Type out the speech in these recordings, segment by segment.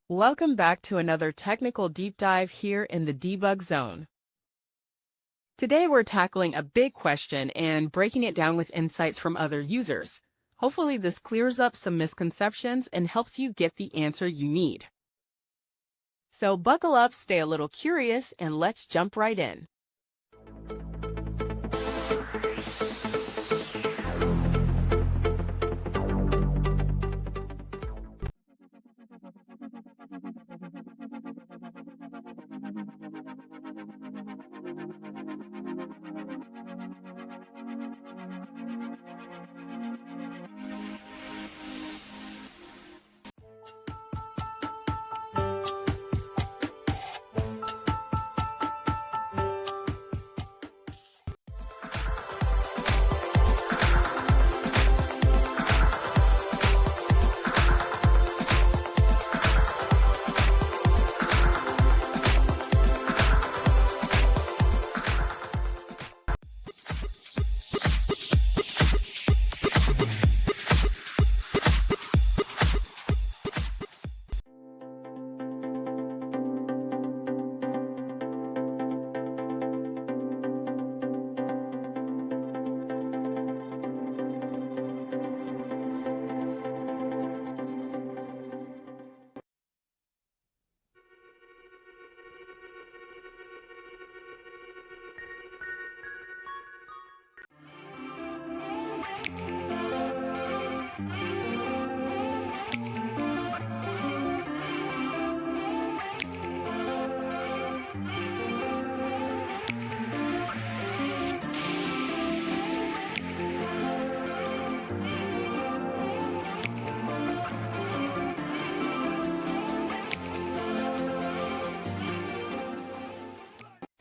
Welcome back to another technical deep dive here in the debug zone. Today we're tackling a big question and breaking it down with insights from other users. Hopefully this clears up some misconceptions and helps you get the answer you need. So buckle up, stay a little curious, and let's jump right in.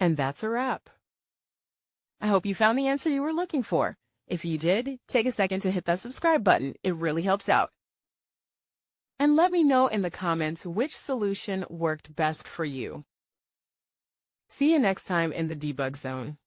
And that's a wrap. I hope you found the answer you were looking for. If you did, take a second to hit that subscribe button. It really helps out. And let me know in the comments which solution worked best for you. See you next time in the debug zone.